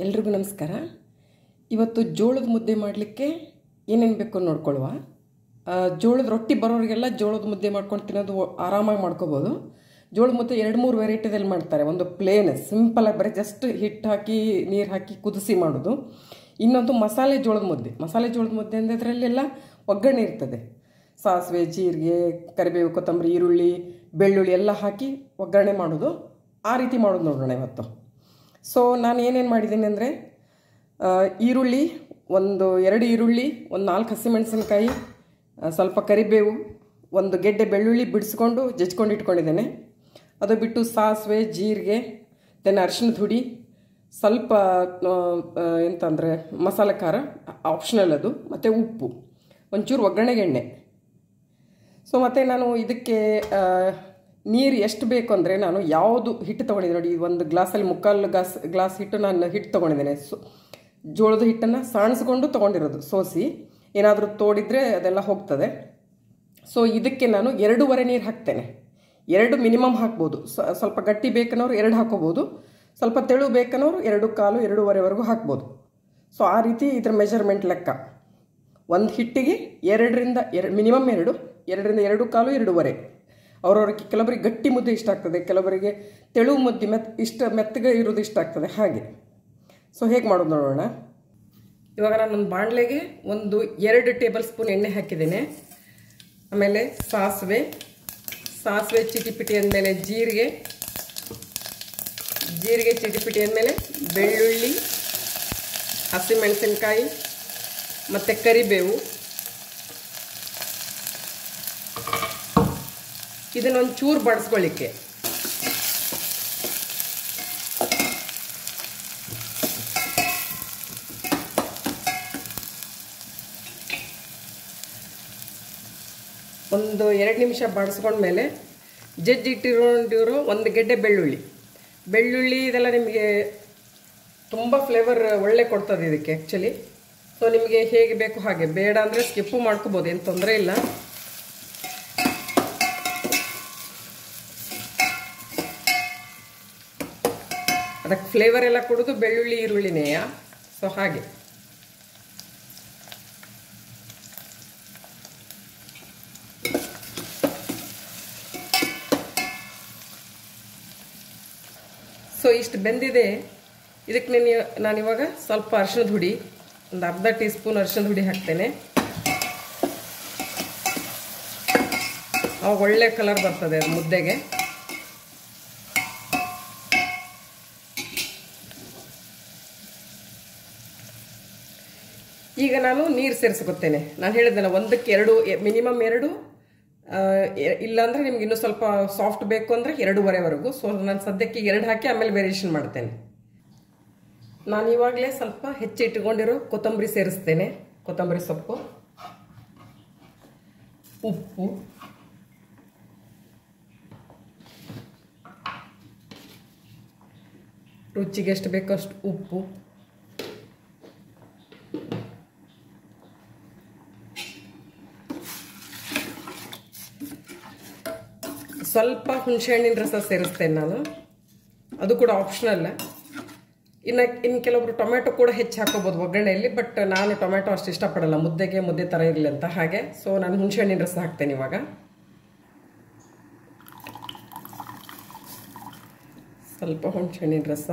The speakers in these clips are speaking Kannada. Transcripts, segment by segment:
ಎಲ್ರಿಗೂ ನಮಸ್ಕಾರ. ಇವತ್ತು ಜೋಳದ ಮುದ್ದೆ ಮಾಡಲಿಕ್ಕೆ ಏನೇನು ಬೇಕು ನೋಡ್ಕೊಳ್ಳುವ. ಜೋಳದ ರೊಟ್ಟಿ ಬರೋರಿಗೆಲ್ಲ ಜೋಳದ ಮುದ್ದೆ ಮಾಡ್ಕೊಂಡು ತಿನ್ನೋದು ಆರಾಮಾಗಿ ಮಾಡ್ಕೋಬೋದು. ಜೋಳದ ಮುದ್ದೆ 2-3 ವೆರೈಟಿದಲ್ಲಿ ಮಾಡ್ತಾರೆ. ಒಂದು ಪ್ಲೇನ್ ಸಿಂಪಲಾಗಿ ಬರೀ ಜಸ್ಟ್ ಹಿಟ್ಟು ಹಾಕಿ ನೀರು ಹಾಕಿ ಕುದಿಸಿ ಮಾಡೋದು. ಇನ್ನೊಂದು ಮಸಾಲೆ ಜೋಳದ ಮುದ್ದೆ. ಮಸಾಲೆ ಜೋಳದ ಮುದ್ದೆ ಅಂದರೆ ಅದರಲ್ಲೆಲ್ಲ ಒಗ್ಗರಣೆ ಇರ್ತದೆ. ಸಾಸಿವೆ, ಜೀರಿಗೆ, ಕರಿಬೇವು, ಕೊತ್ತಂಬರಿ, ಈರುಳ್ಳಿ, ಬೆಳ್ಳುಳ್ಳಿ ಎಲ್ಲ ಹಾಕಿ ಒಗ್ಗರಣೆ ಮಾಡೋದು. ಆ ರೀತಿ ಮಾಡೋದು ನೋಡೋಣ ಇವತ್ತು. ಸೊ ನಾನು ಏನೇನು ಮಾಡಿದ್ದೀನಿ ಅಂದರೆ, ಈರುಳ್ಳಿ, 2 ಈರುಳ್ಳಿ, 4 ಹಸಿಮೆಣಸಿನ್ಕಾಯಿ, ಸ್ವಲ್ಪ ಕರಿಬೇವು, 1 ಗೆಡ್ಡೆ ಬೆಳ್ಳುಳ್ಳಿ ಬಿಡಿಸ್ಕೊಂಡು ಜಜ್ಕೊಂಡು ಇಟ್ಕೊಂಡಿದ್ದೇನೆ. ಅದು ಬಿಟ್ಟು ಸಾಸಿವೆ, ಜೀರಿಗೆ, ಅರಿಶಿಣದ ಹುಡಿ, ಸ್ವಲ್ಪ ಎಂತಂದರೆ ಮಸಾಲೆ ಖಾರ ಆಪ್ಷನಲ್ ಅದು, ಮತ್ತು ಉಪ್ಪು, ಒಂಚೂರು ಒಗ್ಗರಣೆಗೆ ಎಣ್ಣೆ. ಸೊ ಮತ್ತು ನಾನು ಇದಕ್ಕೆ ನೀರು ಎಷ್ಟು ಬೇಕು ಅಂದರೆ, ನಾನು ಯಾವುದು ಹಿಟ್ಟು ತೊಗೊಂಡಿದ್ದೆ ನೋಡಿ, 1 ಗ್ಲಾಸಲ್ಲಿ 3/4 ಗ್ಲಾಸ್ ಹಿಟ್ಟು ನಾನು ಹಿಟ್ಟು ತೊಗೊಂಡಿದ್ದೇನೆ. ಜೋಳದ ಹಿಟ್ಟನ್ನು ಸಾಣಿಸ್ಕೊಂಡು ತೊಗೊಂಡಿರೋದು, ಸೋಸಿ. ಏನಾದರೂ ತೋಡಿದರೆ ಅದೆಲ್ಲ ಹೋಗ್ತದೆ. ಸೊ ಇದಕ್ಕೆ ನಾನು 2.5 ನೀರು ಹಾಕ್ತೇನೆ. 2 ಮಿನಿಮಮ್ ಹಾಕ್ಬೋದು. ಸ್ವಲ್ಪ ಗಟ್ಟಿ ಬೇಕನ್ನೋರು 2 ಹಾಕೋಬೋದು, ಸ್ವಲ್ಪ ತೆಳು ಬೇಕನ್ನೋರು 2.25, 2.5ವರೆಗೂ ಹಾಕ್ಬೋದು. ಸೊ ಆ ರೀತಿ ಇದರ ಮೆಜರ್ಮೆಂಟ್ ಲೆಕ್ಕ. ಒಂದು ಹಿಟ್ಟಿಗೆ 2 ಮಿನಿಮಮ್ 2, 2.5, 2.5. ಅವ್ರವ್ರಿಗೆ ಕೆಲವರಿಗೆ ಗಟ್ಟಿ ಮುದ್ದೆ ಇಷ್ಟ ಆಗ್ತದೆ, ಕೆಲವರಿಗೆ ತೆಳು ಮುದ್ದೆ ಮೆತ್ತಗೆ ಇರೋದು ಇಷ್ಟ ಆಗ್ತದೆ, ಹಾಗೆ. ಸೊ ಹೇಗೆ ಮಾಡೋದು ನೋಡೋಣ. ಇವಾಗ ನಾನೊಂದು ಬಾಣಲೆಗೆ 2 ಟೇಬಲ್ ಸ್ಪೂನ್ ಎಣ್ಣೆ ಹಾಕಿದ್ದೇನೆ. ಆಮೇಲೆ ಸಾಸಿವೆ ಚಿಟಿಪಿಟಿ ಅಂದಮೇಲೆ ಜೀರಿಗೆ ಚಿಟಿಪಿಟಿ ಅಂದಮೇಲೆ ಬೆಳ್ಳುಳ್ಳಿ, ಹಸಿಮೆಣಸಿನ್ಕಾಯಿ ಮತ್ತು ಕರಿಬೇವು. ಇದನ್ನೊಂದು ಚೂರು ಬಡಿಸ್ಕೊಳ್ಳಿಕ್ಕೆ. ಒಂದು 2 ನಿಮಿಷ ಬಡಿಸ್ಕೊಂಡ್ಮೇಲೆ ಜಜ್ಜಿಟ್ಟಿರೋ 1 ಗೆಡ್ಡೆ ಬೆಳ್ಳುಳ್ಳಿ ಇದೆಲ್ಲ ನಿಮಗೆ ತುಂಬ ಫ್ಲೇವರ್ ಒಳ್ಳೆ ಕೊಡ್ತದೆ ಇದಕ್ಕೆ ಆ್ಯಕ್ಚುಲಿ. ಸೊ ನಿಮಗೆ ಹೇಗೆ ಬೇಕು ಹಾಗೆ, ಬೇಡ ಅಂದರೆ ಸ್ಕಿಪ್ಪು ಮಾಡ್ಕೋಬೋದು, ಏನು ತೊಂದರೆ ಇಲ್ಲ. ಅದಕ್ಕೆ ಫ್ಲೇವರ್ ಎಲ್ಲ ಕೊಡೋದು ಬೆಳ್ಳುಳ್ಳಿ ಈರುಳ್ಳಿನೇ. ಸೊ ಹಾಗೆ ಸೊ ಇಷ್ಟು ಬೆಂದಿದೆ. ಇದಕ್ಕೆ ನಾನಿವಾಗ ಸ್ವಲ್ಪ ಅರಿಶಿಣದ ಹುಡಿ, ಒಂದು ಅರ್ಧ ಟೀ ಸ್ಪೂನ್ ಅರಿಶಿಣದ ಹುಡಿ ಹಾಕ್ತೇನೆ. ಅವಾಗ ಒಳ್ಳೆ ಕಲರ್ ಬರ್ತದೆ ಅದು ಮುದ್ದೆಗೆ. ಈಗ ನಾನು ನೀರು ಸೇರಿಸ್ಕೊತೇನೆ. ನಾನು ಹೇಳಿದ್ದೆನಲ್ಲ, 1ಕ್ಕೆ 2, ಮಿನಿಮಮ್ 2, ಇಲ್ಲಾಂದರೆ ನಿಮ್ಗೆ ಇನ್ನೂ ಸ್ವಲ್ಪ ಸಾಫ್ಟ್ ಬೇಕು ಅಂದರೆ 2.5ವರೆಗೂ. ಸೊ ನಾನು ಸದ್ಯಕ್ಕೆ 2 ಹಾಕಿ ಆಮೇಲೆ ವೇರಿಯೇಷನ್ ಮಾಡ್ತೇನೆ. ನಾನು ಇವಾಗಲೇ ಸ್ವಲ್ಪ ಹೆಚ್ಚಿಟ್ಟುಕೊಂಡಿರೋ ಕೊತ್ತಂಬರಿ ಸೇರಿಸ್ತೇನೆ. ಕೊತ್ತಂಬರಿ ಸೊಪ್ಪು, ಉಪ್ಪು, ರುಚಿಗೆ ಎಷ್ಟು ಬೇಕೋ ಅಷ್ಟು ಉಪ್ಪು, ಸ್ವಲ್ಪ ಹುಣಸೆಹಣ್ಣಿನ ರಸ ಸೇರಿಸ್ತೇನೆ ನಾನು. ಅದು ಕೂಡ ಆಪ್ಷನಲ್. ಇನ್ನು ಕೆಲವೊಬ್ರು ಟೊಮೆಟೊ ಕೂಡ ಹೆಚ್ಚು ಹಾಕೋಬೋದು ಒಗ್ಗರಣೆಯಲ್ಲಿ, ಬಟ್ ನಾನು ಟೊಮೆಟೊ ಅಷ್ಟು ಇಷ್ಟಪಡಲ್ಲ, ಮುದ್ದೆ ಥರ ಇರಲಿ ಅಂತ, ಹಾಗೆ. ಸೊ ನಾನು ಹುಣಸೆಹಣ್ಣಿನ ರಸ ಹಾಕ್ತೇನೆ ಇವಾಗ. ಸ್ವಲ್ಪ ಹುಣಸೆಹಣ್ಣಿನ ರಸ,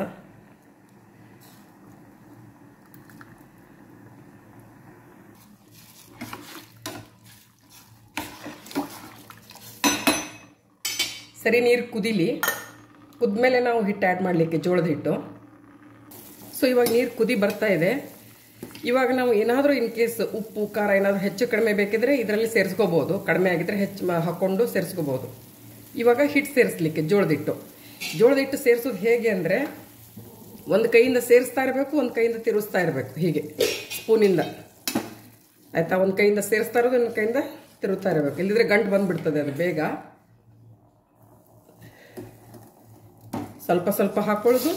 ಸರಿ. ನೀರು ಕುದ್ಮೇಲೆ ನಾವು ಹಿಟ್ಟು ಆ್ಯಡ್ ಮಾಡಲಿಕ್ಕೆ, ಜೋಳದ ಹಿಟ್ಟು. ಸೊ ಇವಾಗ ನೀರು ಕುದಿ ಬರ್ತಾ ಇದೆ. ಇವಾಗ ನಾವು ಏನಾದರೂ ಇನ್ ಕೇಸ್ ಉಪ್ಪು ಖಾರ ಏನಾದರೂ ಹೆಚ್ಚು ಕಡಿಮೆ ಬೇಕಿದ್ರೆ ಇದರಲ್ಲಿ ಸೇರಿಸ್ಕೋಬೋದು, ಕಡಿಮೆ ಆಗಿದ್ರೆ ಹೆಚ್ಚು ಹಾಕ್ಕೊಂಡು ಸೇರಿಸ್ಕೋಬೋದು. ಇವಾಗ ಹಿಟ್ಟು ಸೇರಿಸ್ಲಿಕ್ಕೆ ಜೋಳದ ಹಿಟ್ಟು ಸೇರಿಸೋದು ಹೇಗೆ ಅಂದರೆ, ಒಂದು ಕೈಯಿಂದ ಸೇರಿಸ್ತಾ ಇರಬೇಕು, ಒಂದು ಕೈಯಿಂದ ತಿರುಗಿಸ್ತಾ ಇರಬೇಕು, ಹೀಗೆ ಸ್ಪೂನಿಂದ, ಆಯಿತಾ. ಒಂದು ಕೈಯಿಂದ ಸೇರಿಸ್ತಾ ಇರೋದು, ಒಂದು ಕೈಯಿಂದ ತಿರುಗ್ತಾ ಇರಬೇಕು, ಇಲ್ಲದಿದ್ರೆ ಗಂಟು ಬಂದುಬಿಡ್ತದೆ ಅದು ಬೇಗ. ಸ್ವಲ್ಪ ಸ್ವಲ್ಪ ಹಾಕೊಳ್ಳೋದು.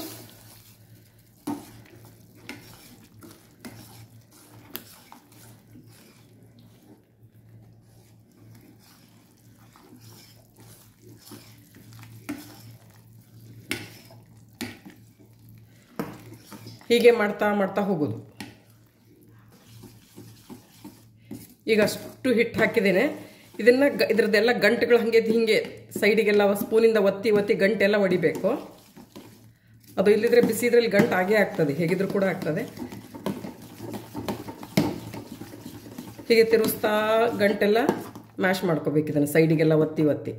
ಹೀಗೆ ಮಾಡ್ತಾ ಮಾಡ್ತಾ ಹೋಗೋದು. ಈಗ ಅಷ್ಟು ಹಿಟ್ಟು ಹಾಕಿದ್ದೇನೆ. ಇದ್ರದ್ದೆಲ್ಲ ಗಂಟುಗಳು ಹಿಂಗೆ ಸೈಡಿಗೆಲ್ಲ ಸ್ಪೂನಿಂದ ಒತ್ತಿ ಒತ್ತಿ ಗಂಟೆಲ್ಲ ಹೊಡಿಬೇಕು. ಅದು ಇಲ್ಲಿದ್ರೆ ಬಿಸಿ ಇದ್ರಲ್ಲಿ ಗಂಟು ಆಗೇ ಆಗ್ತದೆ, ಹೇಗಿದ್ರು ಕೂಡ ಆಗ್ತದೆ. ಹೀಗೆ ತಿರುಗಿಸ್ತಾ ಗಂಟೆಲ್ಲ ಮ್ಯಾಶ್ ಮಾಡ್ಕೋಬೇಕು ಇದನ್ನು, ಸೈಡಿಗೆಲ್ಲ ಒತ್ತಿ ಒತ್ತಿ.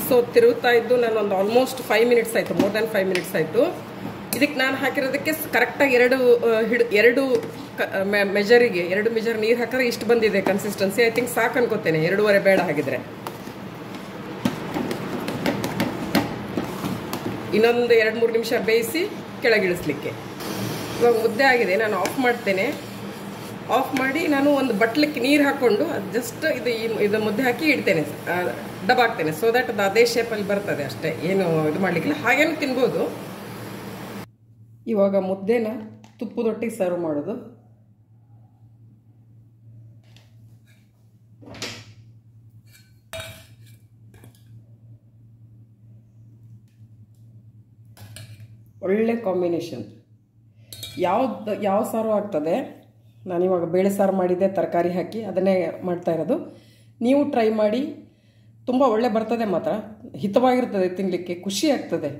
ಸೊ ತಿರುಗ್ತಾ ಇದ್ದು ನಾನು ಒಂದು ಆಲ್ಮೋಸ್ಟ್ 5 ಮಿನಿಟ್ಸ್ ಆಯಿತು, ಮೋರ್ ದ್ಯಾನ್ 5 ಮಿನಿಟ್ಸ್ ಆಯಿತು. ಇದಕ್ಕೆ ನಾನು ಹಾಕಿರೋದಕ್ಕೆ ಕರೆಕ್ಟಾಗಿ ಎರಡು ಮೆಜರಿಗೆ 2 ಮೆಜರ್ ನೀರು ಹಾಕಿದ್ರೆ ಇಷ್ಟು ಬಂದಿದೆ ಕನ್ಸಿಸ್ಟೆನ್ಸಿ. ಐ ಥಿಂಕ್ ಸಾಕು ಅನ್ಕೋತೇನೆ, 2.5 ಬೇಡ ಹಾಗಿದ್ರೆ. ಇನ್ನೊಂದು 2-3 ನಿಮಿಷ ಬೇಯಿಸಿ ಕೆಳಗಿಳಿಸ್ಲಿಕ್ಕೆ. ಇವಾಗ ಮುದ್ದೆ ಆಗಿದೆ, ನಾನು ಆಫ್ ಮಾಡ್ತೇನೆ. ಆಫ್ ಮಾಡಿ ನಾನು ಒಂದು ಬಟ್ಲಿಕ್ಕೆ ನೀರು ಹಾಕ್ಕೊಂಡು ಜಸ್ಟ್ ಇದು ಮುದ್ದೆ ಹಾಕಿ ಇಡ್ತೇನೆ, ದಬಾಕ್ತೇನೆ. ಸೊ ದಟ್ ಅದು ಅದೇ ಶೇಪಲ್ಲಿ ಬರ್ತದೆ ಅಷ್ಟೇ, ಏನು ಇದು ಮಾಡಲಿಕ್ಕಿಲ್ಲ. ಹಾಗೇನು ತಿನ್ಬೋದು. ಇವಾಗ ಮುದ್ದೆನ ತುಪ್ಪದೊಟ್ಟಿಗೆ ಸರ್ವ್ ಮಾಡೋದು. ಒಳ್ಳೆ ಕಾಂಬಿನೇಷನ್. ಯಾವ ಸಾರು ಆಗ್ತದೆ. ನಾನಿವಾಗ ಬೇಳೆ ಸಾರು ಮಾಡಿದ್ದೆ, ತರಕಾರಿ ಹಾಕಿ ಅದನ್ನೇ ಮಾಡ್ತಾ ಇರೋದು. ನೀವು ಟ್ರೈ ಮಾಡಿ, ತುಂಬ ಒಳ್ಳೆ ಬರ್ತದೆ. ಮಾತ್ರ ಹಿತವಾಗಿರ್ತದೆ, ತಿನ್ನಲಿಕ್ಕೆ ಖುಷಿ ಆಗ್ತದೆ.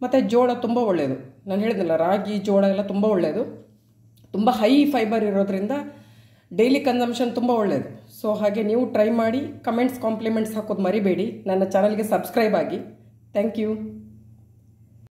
ಮತ್ತು ಜೋಳ ತುಂಬ ಒಳ್ಳೆಯದು. ನಾನು ಹೇಳಿದ್ನಲ್ಲ, ರಾಗಿ ಜೋಳ ಎಲ್ಲ ತುಂಬ ಒಳ್ಳೆಯದು. ತುಂಬ ಹೈ ಫೈಬರ್ ಇರೋದ್ರಿಂದ ಡೈಲಿ ಕನ್ಸಂಪ್ಷನ್ ತುಂಬ ಒಳ್ಳೆಯದು. ಸೊ ಹಾಗೆ ನೀವು ಟ್ರೈ ಮಾಡಿ, ಕಮೆಂಟ್ಸ್ ಕಾಂಪ್ಲಿಮೆಂಟ್ಸ್ ಹಾಕೋದು ಮರಿಬೇಡಿ. ನನ್ನ ಚಾನಲ್ಗೆ ಸಬ್ಸ್ಕ್ರೈಬ್ ಆಗಿ. Thank you.